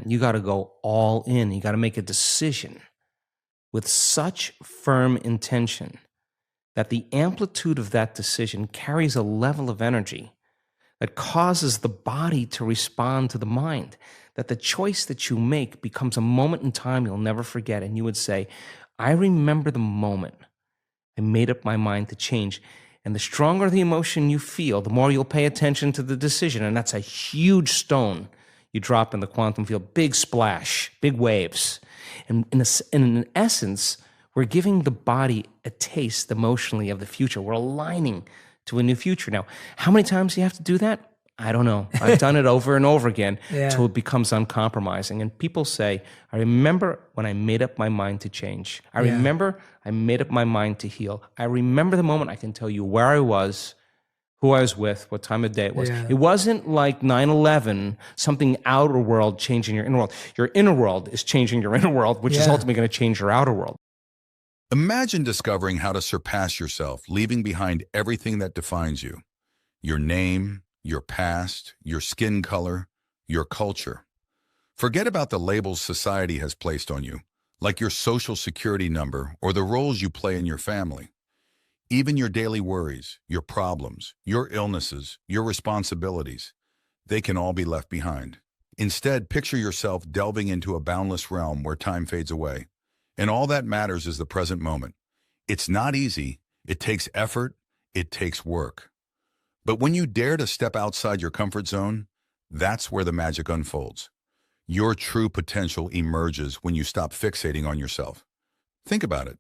You got to go all in. You got to make a decision with such firm intention that the amplitude of that decision carries a level of energy that causes the body to respond to the mind, that the choice that you make becomes a moment in time you'll never forget. And you would say, I remember the moment I made up my mind to change. And the stronger the emotion you feel, the more you'll pay attention to the decision. And that's a huge stone you drop in the quantum field, big splash, big waves. And in essence, we're giving the body a taste emotionally of the future. We're aligning to a new future. Now, how many times do you have to do that? I don't know. I've done it over and over again till it becomes uncompromising. And people say, I remember when I made up my mind to change. I remember I made up my mind to heal. I remember the moment I can tell you where I was, who I was with, what time of day it was. It wasn't like 9/11, something outer world changing your inner world. Your inner world is changing your inner world, which is ultimately going to change your outer world. Imagine discovering how to surpass yourself, leaving behind everything that defines you. Your name, your past, your skin color, your culture. Forget about the labels society has placed on you, like your social security number or the roles you play in your family. Even your daily worries, your problems, your illnesses, your responsibilities, they can all be left behind. Instead, picture yourself delving into a boundless realm where time fades away. And all that matters is the present moment. It's not easy. It takes effort. It takes work. But when you dare to step outside your comfort zone, that's where the magic unfolds. Your true potential emerges when you stop fixating on yourself. Think about it.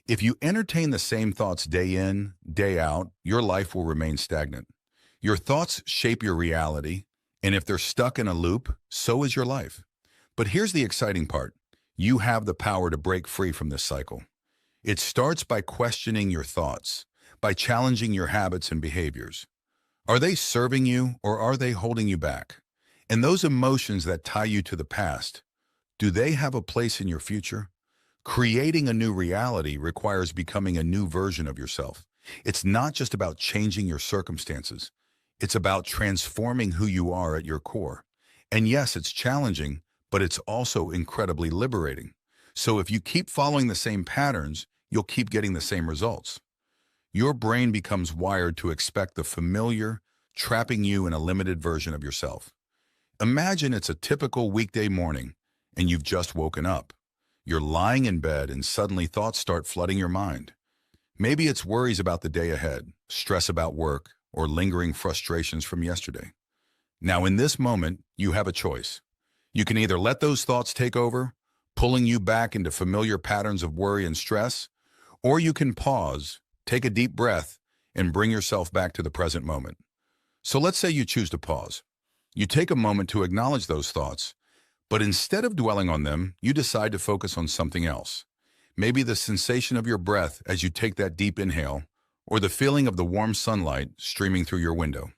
If you entertain the same thoughts day in, day out, your life will remain stagnant. Your thoughts shape your reality, and if they're stuck in a loop, so is your life. But here's the exciting part. You have the power to break free from this cycle. It starts by questioning your thoughts, by challenging your habits and behaviors. Are they serving you or are they holding you back? And those emotions that tie you to the past, do they have a place in your future? Creating a new reality requires becoming a new version of yourself. It's not just about changing your circumstances. It's about transforming who you are at your core. And yes, it's challenging, but it's also incredibly liberating. So if you keep following the same patterns, you'll keep getting the same results. Your brain becomes wired to expect the familiar, trapping you in a limited version of yourself. Imagine it's a typical weekday morning, and you've just woken up. You're lying in bed and suddenly thoughts start flooding your mind. Maybe it's worries about the day ahead, stress about work, or lingering frustrations from yesterday. Now in this moment, you have a choice. You can either let those thoughts take over, pulling you back into familiar patterns of worry and stress, or you can pause, take a deep breath, and bring yourself back to the present moment. So let's say you choose to pause. You take a moment to acknowledge those thoughts, but instead of dwelling on them, you decide to focus on something else. Maybe the sensation of your breath as you take that deep inhale, or the feeling of the warm sunlight streaming through your window.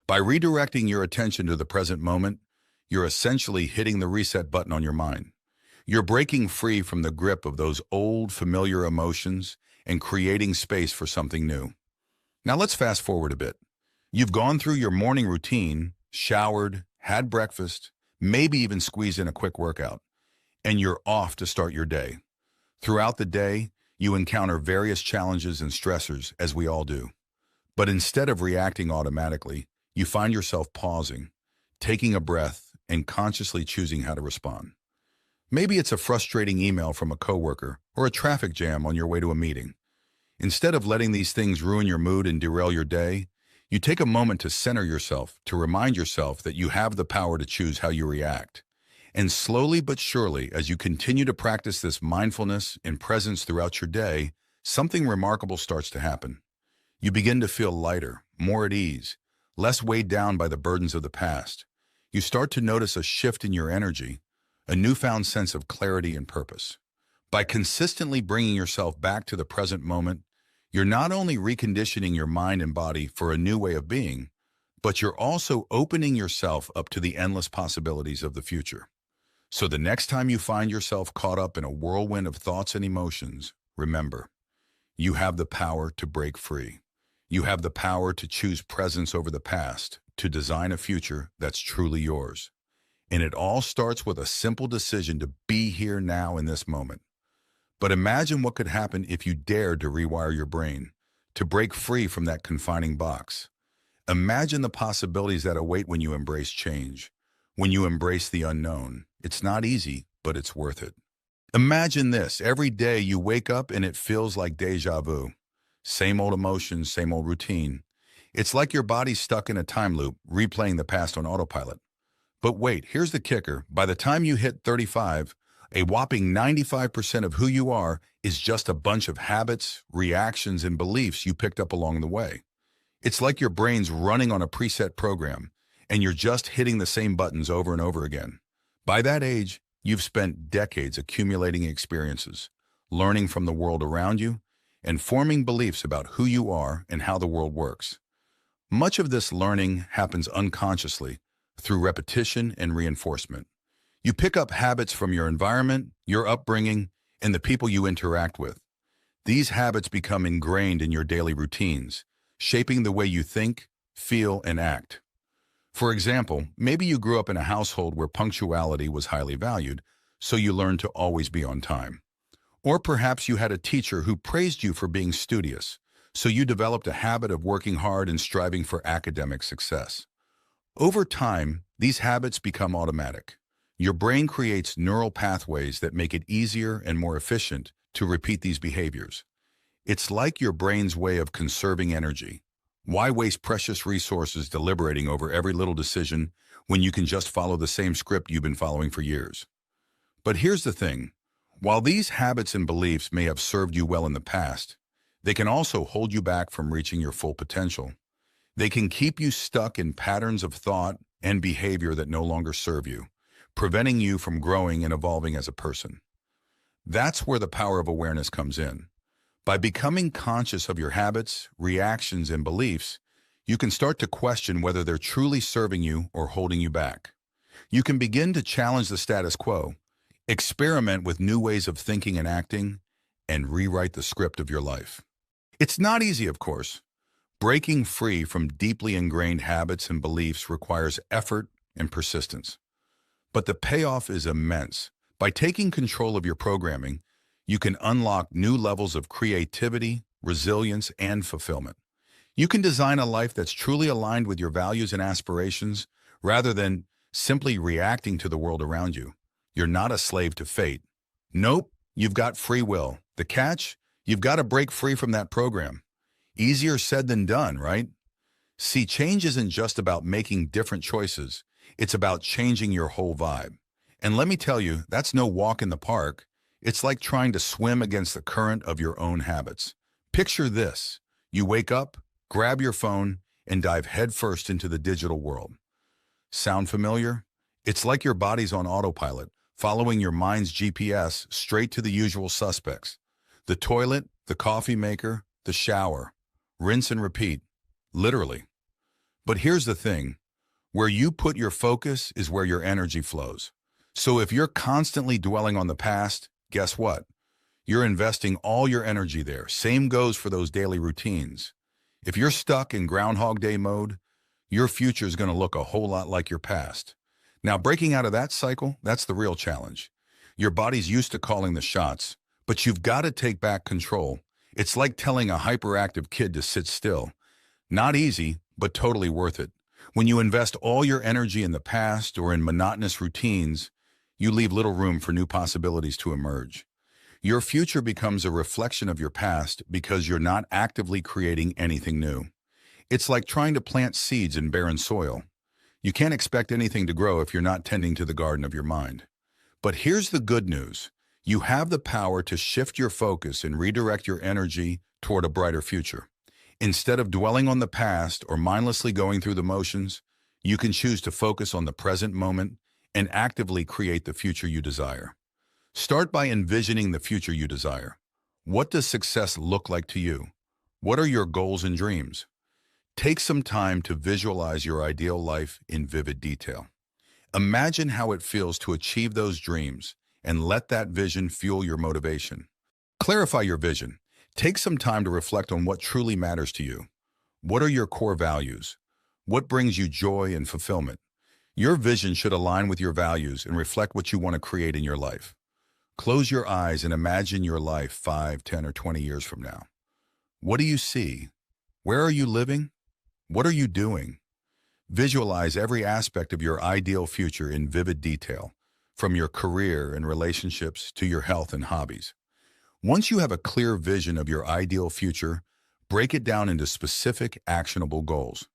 By redirecting your attention to the present moment, you're essentially hitting the reset button on your mind. You're breaking free from the grip of those old, familiar emotions and creating space for something new. Now let's fast forward a bit. You've gone through your morning routine, showered, had breakfast, maybe even squeezed in a quick workout, and you're off to start your day. Throughout the day, you encounter various challenges and stressors, as we all do. But instead of reacting automatically, you find yourself pausing, taking a breath, and consciously choosing how to respond. Maybe it's a frustrating email from a coworker or a traffic jam on your way to a meeting. Instead of letting these things ruin your mood and derail your day, you take a moment to center yourself, to remind yourself that you have the power to choose how you react. And slowly but surely, as you continue to practice this mindfulness and presence throughout your day, something remarkable starts to happen. You begin to feel lighter, more at ease, less weighed down by the burdens of the past. You start to notice a shift in your energy, a newfound sense of clarity and purpose. By consistently bringing yourself back to the present moment, you're not only reconditioning your mind and body for a new way of being, but you're also opening yourself up to the endless possibilities of the future. So the next time you find yourself caught up in a whirlwind of thoughts and emotions, remember, you have the power to break free. You have the power to choose presence over the past, to design a future that's truly yours. And it all starts with a simple decision to be here now in this moment. But imagine what could happen if you dared to rewire your brain, to break free from that confining box. Imagine the possibilities that await when you embrace change, when you embrace the unknown. It's not easy, but it's worth it. Imagine this. Every day you wake up and it feels like deja vu. Same old emotions, same old routine. It's like your body's stuck in a time loop, replaying the past on autopilot. But wait, here's the kicker. By the time you hit 35, a whopping 95% of who you are is just a bunch of habits, reactions, and beliefs you picked up along the way. It's like your brain's running on a preset program, and you're just hitting the same buttons over and over again. By that age, you've spent decades accumulating experiences, learning from the world around you, and forming beliefs about who you are and how the world works. Much of this learning happens unconsciously through repetition and reinforcement. You pick up habits from your environment, your upbringing, and the people you interact with. These habits become ingrained in your daily routines, shaping the way you think, feel, and act. For example, maybe you grew up in a household where punctuality was highly valued, so you learned to always be on time. Or perhaps you had a teacher who praised you for being studious, so you developed a habit of working hard and striving for academic success. Over time, these habits become automatic. Your brain creates neural pathways that make it easier and more efficient to repeat these behaviors. It's like your brain's way of conserving energy. Why waste precious resources deliberating over every little decision when you can just follow the same script you've been following for years? But here's the thing. While these habits and beliefs may have served you well in the past, they can also hold you back from reaching your full potential. They can keep you stuck in patterns of thought and behavior that no longer serve you, preventing you from growing and evolving as a person. That's where the power of awareness comes in. By becoming conscious of your habits, reactions, and beliefs, you can start to question whether they're truly serving you or holding you back. You can begin to challenge the status quo, experiment with new ways of thinking and acting, and rewrite the script of your life. It's not easy, of course. Breaking free from deeply ingrained habits and beliefs requires effort and persistence. But the payoff is immense. By taking control of your programming, you can unlock new levels of creativity, resilience, and fulfillment. You can design a life that's truly aligned with your values and aspirations rather than simply reacting to the world around you. You're not a slave to fate. Nope, you've got free will. The catch? You've got to break free from that program. Easier said than done, right? See, change isn't just about making different choices. It's about changing your whole vibe. And let me tell you, that's no walk in the park. It's like trying to swim against the current of your own habits. Picture this. You wake up, grab your phone, and dive headfirst into the digital world. Sound familiar? It's like your body's on autopilot, following your mind's GPS straight to the usual suspects. The toilet, the coffee maker, the shower. Rinse and repeat. Literally. But here's the thing. Where you put your focus is where your energy flows. So if you're constantly dwelling on the past, guess what? You're investing all your energy there. Same goes for those daily routines. If you're stuck in Groundhog Day mode, your future is going to look a whole lot like your past. Now, breaking out of that cycle, that's the real challenge. Your body's used to calling the shots, but you've got to take back control. It's like telling a hyperactive kid to sit still. Not easy, but totally worth it. When you invest all your energy in the past or in monotonous routines, you leave little room for new possibilities to emerge. Your future becomes a reflection of your past because you're not actively creating anything new. It's like trying to plant seeds in barren soil. You can't expect anything to grow if you're not tending to the garden of your mind. But here's the good news. You have the power to shift your focus and redirect your energy toward a brighter future. Instead of dwelling on the past or mindlessly going through the motions, you can choose to focus on the present moment and actively create the future you desire. Start by envisioning the future you desire. What does success look like to you? What are your goals and dreams? Take some time to visualize your ideal life in vivid detail. Imagine how it feels to achieve those dreams and let that vision fuel your motivation. Clarify your vision. Take some time to reflect on what truly matters to you. What are your core values? What brings you joy and fulfillment? Your vision should align with your values and reflect what you want to create in your life. Close your eyes and imagine your life 5, 10, or 20 years from now. What do you see? Where are you living? What are you doing? Visualize every aspect of your ideal future in vivid detail, from your career and relationships to your health and hobbies. Once you have a clear vision of your ideal future, break it down into specific, actionable goals.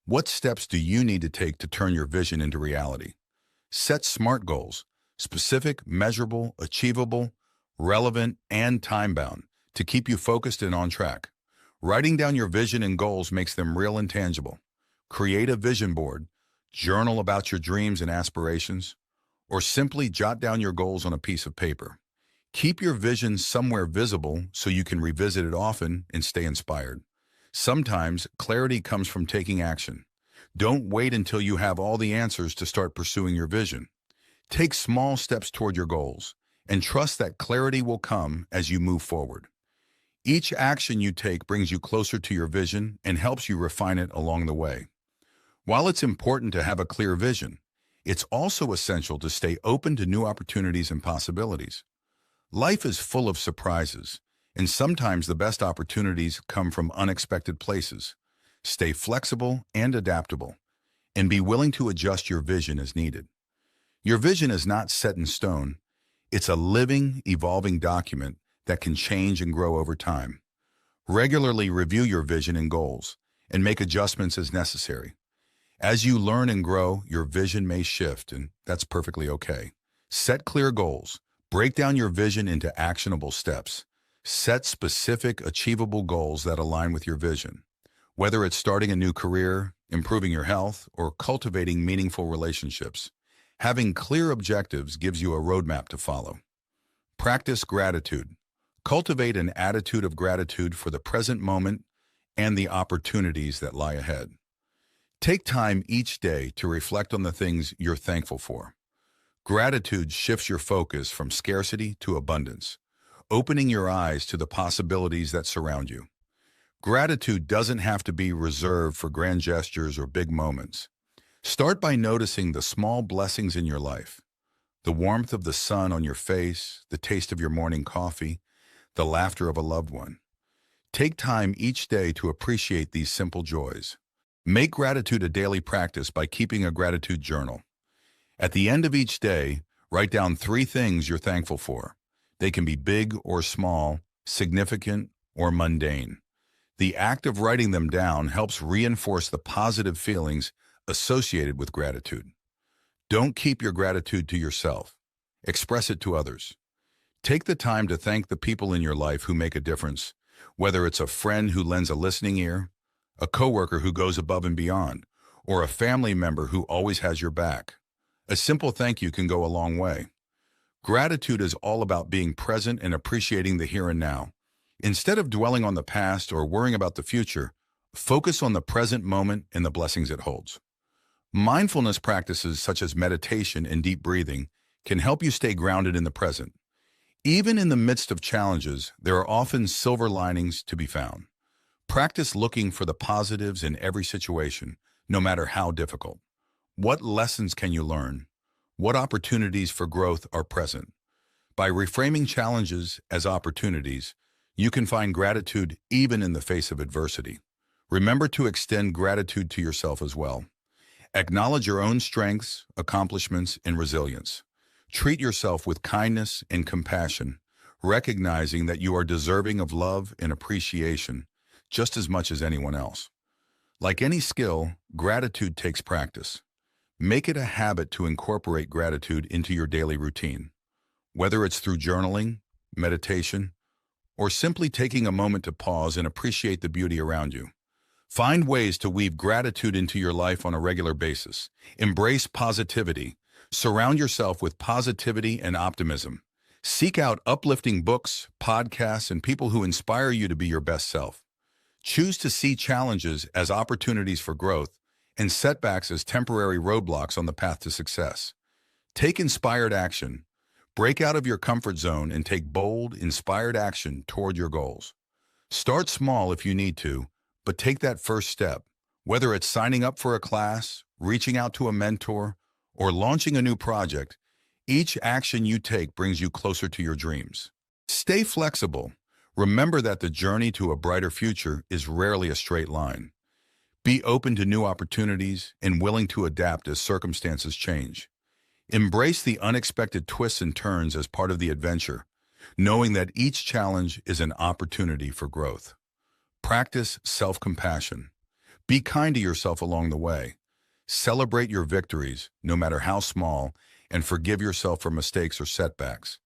What steps do you need to take to turn your vision into reality? Set SMART goals, specific, measurable, achievable, relevant, and time-bound, to keep you focused and on track. Writing down your vision and goals makes them real and tangible. Create a vision board, journal about your dreams and aspirations, or simply jot down your goals on a piece of paper. Keep your vision somewhere visible so you can revisit it often and stay inspired. Sometimes clarity comes from taking action. Don't wait until you have all the answers to start pursuing your vision. Take small steps toward your goals and trust that clarity will come as you move forward. Each action you take brings you closer to your vision and helps you refine it along the way. While it's important to have a clear vision, it's also essential to stay open to new opportunities and possibilities. Life is full of surprises, and sometimes the best opportunities come from unexpected places. Stay flexible and adaptable, and be willing to adjust your vision as needed. Your vision is not set in stone. It's a living, evolving document that can change and grow over time. Regularly review your vision and goals, and make adjustments as necessary. As you learn and grow, your vision may shift, and that's perfectly okay. Set clear goals. Break down your vision into actionable steps. Set specific, achievable goals that align with your vision. Whether it's starting a new career, improving your health, or cultivating meaningful relationships, having clear objectives gives you a roadmap to follow. Practice gratitude. Cultivate an attitude of gratitude for the present moment and the opportunities that lie ahead. Take time each day to reflect on the things you're thankful for. Gratitude shifts your focus from scarcity to abundance, opening your eyes to the possibilities that surround you. Gratitude doesn't have to be reserved for grand gestures or big moments. Start by noticing the small blessings in your life. The warmth of the sun on your face, the taste of your morning coffee, the laughter of a loved one. Take time each day to appreciate these simple joys. Make gratitude a daily practice by keeping a gratitude journal. At the end of each day, write down 3 things you're thankful for. They can be big or small, significant or mundane. The act of writing them down helps reinforce the positive feelings associated with gratitude. Don't keep your gratitude to yourself. Express it to others. Take the time to thank the people in your life who make a difference, whether it's a friend who lends a listening ear, a coworker who goes above and beyond, or a family member who always has your back. A simple thank you can go a long way. Gratitude is all about being present and appreciating the here and now. Instead of dwelling on the past or worrying about the future, focus on the present moment and the blessings it holds. Mindfulness practices such as meditation and deep breathing can help you stay grounded in the present. Even in the midst of challenges, there are often silver linings to be found. Practice looking for the positives in every situation, no matter how difficult. What lessons can you learn? What opportunities for growth are present? By reframing challenges as opportunities, you can find gratitude even in the face of adversity. Remember to extend gratitude to yourself as well. Acknowledge your own strengths, accomplishments, and resilience. Treat yourself with kindness and compassion, recognizing that you are deserving of love and appreciation just as much as anyone else. Like any skill, gratitude takes practice. Make it a habit to incorporate gratitude into your daily routine. Whether it's through journaling, meditation, or simply taking a moment to pause and appreciate the beauty around you. Find ways to weave gratitude into your life on a regular basis. Embrace positivity. Surround yourself with positivity and optimism. Seek out uplifting books, podcasts, and people who inspire you to be your best self. Choose to see challenges as opportunities for growth and setbacks as temporary roadblocks on the path to success. Take inspired action. Break out of your comfort zone and take bold, inspired action toward your goals. Start small if you need to, but take that first step. Whether it's signing up for a class, reaching out to a mentor, or launching a new project, each action you take brings you closer to your dreams. Stay flexible. Remember that the journey to a brighter future is rarely a straight line. Be open to new opportunities and willing to adapt as circumstances change. Embrace the unexpected twists and turns as part of the adventure, knowing that each challenge is an opportunity for growth. Practice self-compassion. Be kind to yourself along the way. Celebrate your victories, no matter how small, and forgive yourself for mistakes or setbacks.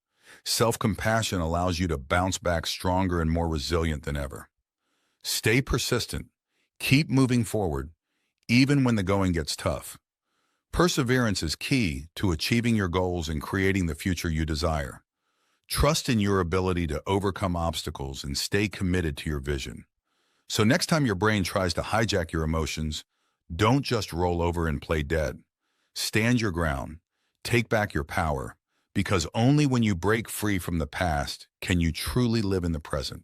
Self-compassion allows you to bounce back stronger and more resilient than ever. Stay persistent. Keep moving forward, even when the going gets tough. Perseverance is key to achieving your goals and creating the future you desire. Trust in your ability to overcome obstacles and stay committed to your vision. So next time your brain tries to hijack your emotions, don't just roll over and play dead. Stand your ground. Take back your power, because only when you break free from the past can you truly live in the present.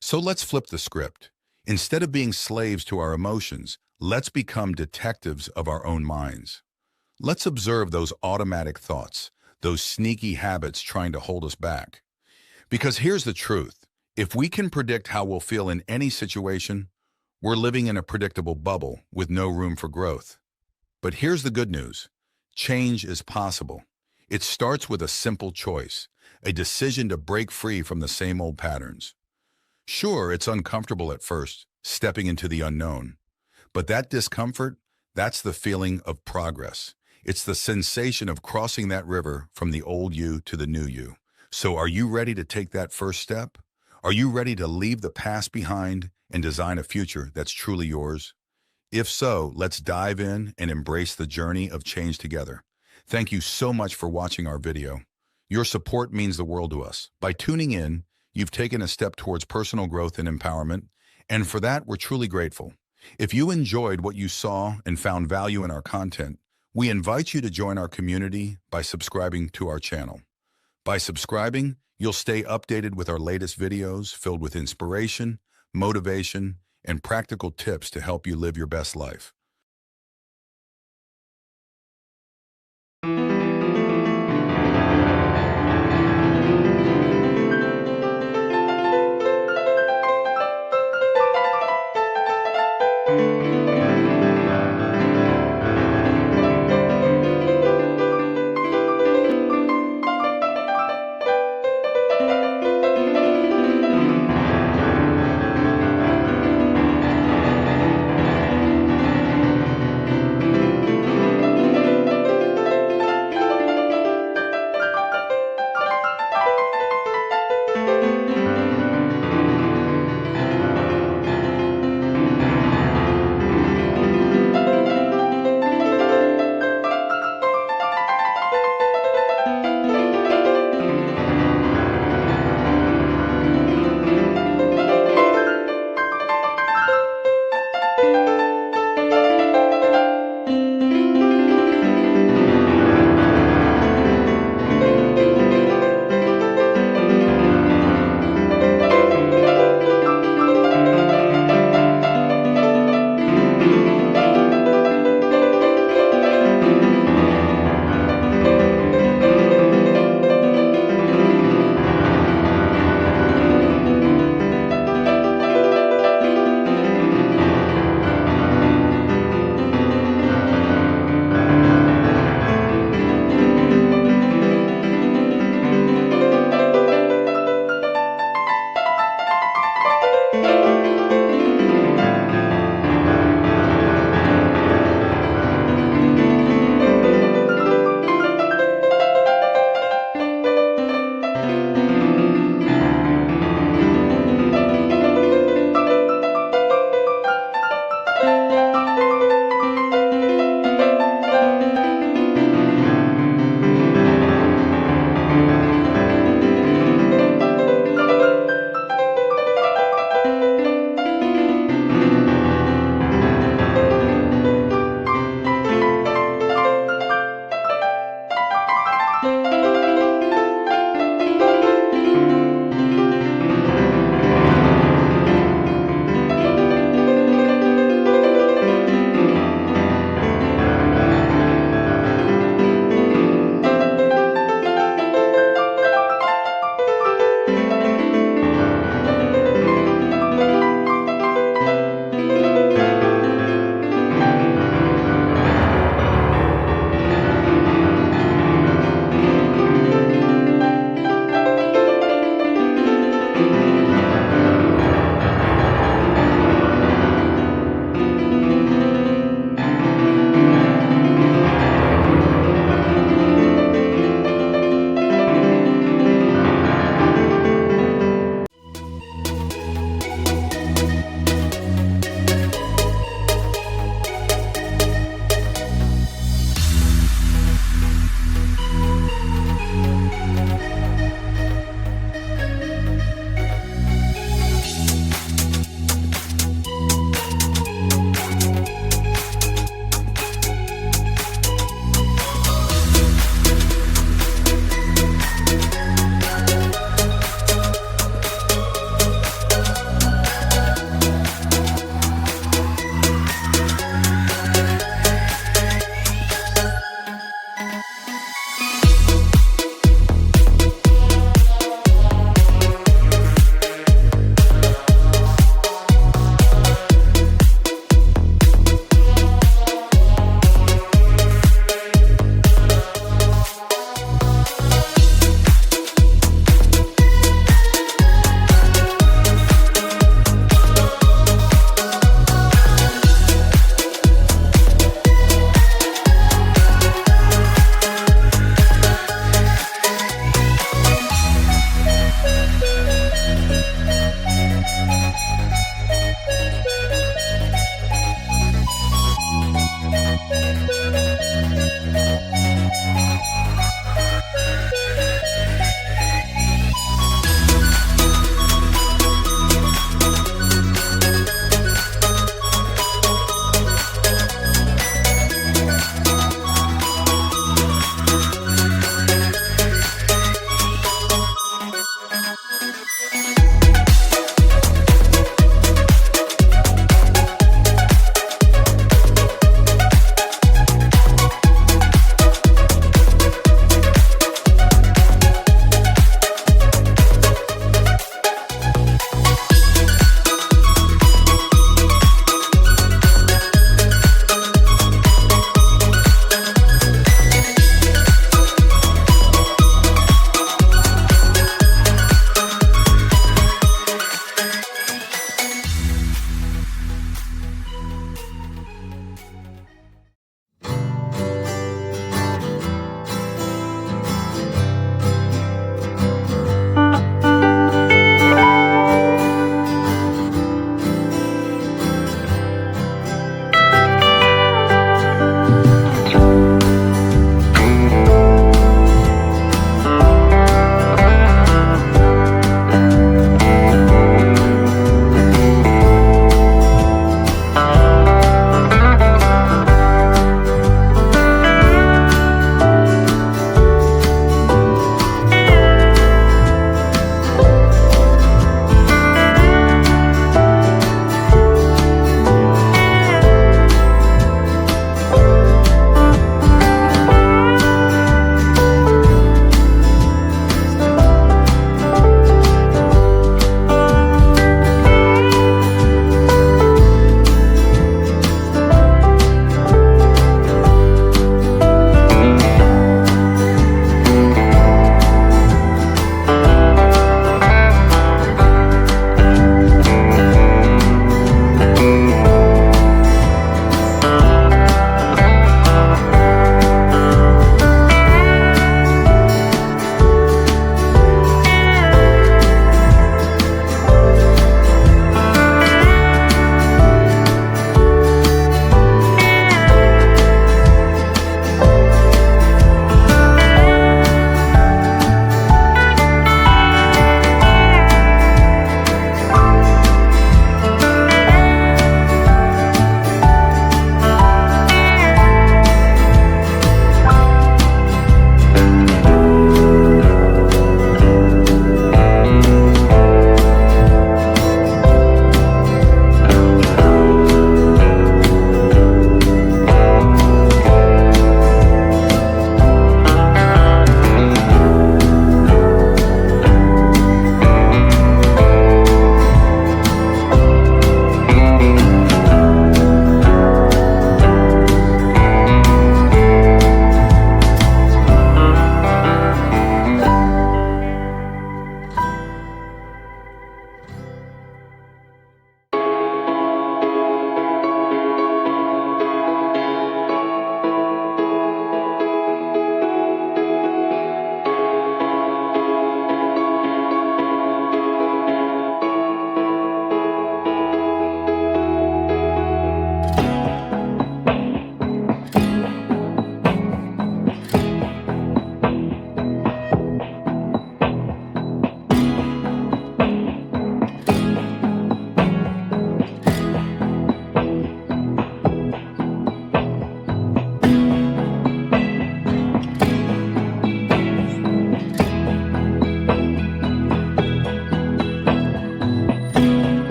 So let's flip the script. Instead of being slaves to our emotions, let's become detectives of our own minds. Let's observe those automatic thoughts, those sneaky habits trying to hold us back. Because here's the truth. If we can predict how we'll feel in any situation, we're living in a predictable bubble with no room for growth. But here's the good news. Change is possible. It starts with a simple choice, a decision to break free from the same old patterns. Sure, it's uncomfortable at first, stepping into the unknown. But that discomfort, that's the feeling of progress. It's the sensation of crossing that river from the old you to the new you. So are you ready to take that first step? Are you ready to leave the past behind and design a future that's truly yours? If so, let's dive in and embrace the journey of change together. Thank you so much for watching our video. Your support means the world to us. By tuning in, you've taken a step towards personal growth and empowerment, and for that, we're truly grateful. If you enjoyed what you saw and found value in our content, we invite you to join our community by subscribing to our channel. By subscribing, you'll stay updated with our latest videos filled with inspiration, motivation, and practical tips to help you live your best life.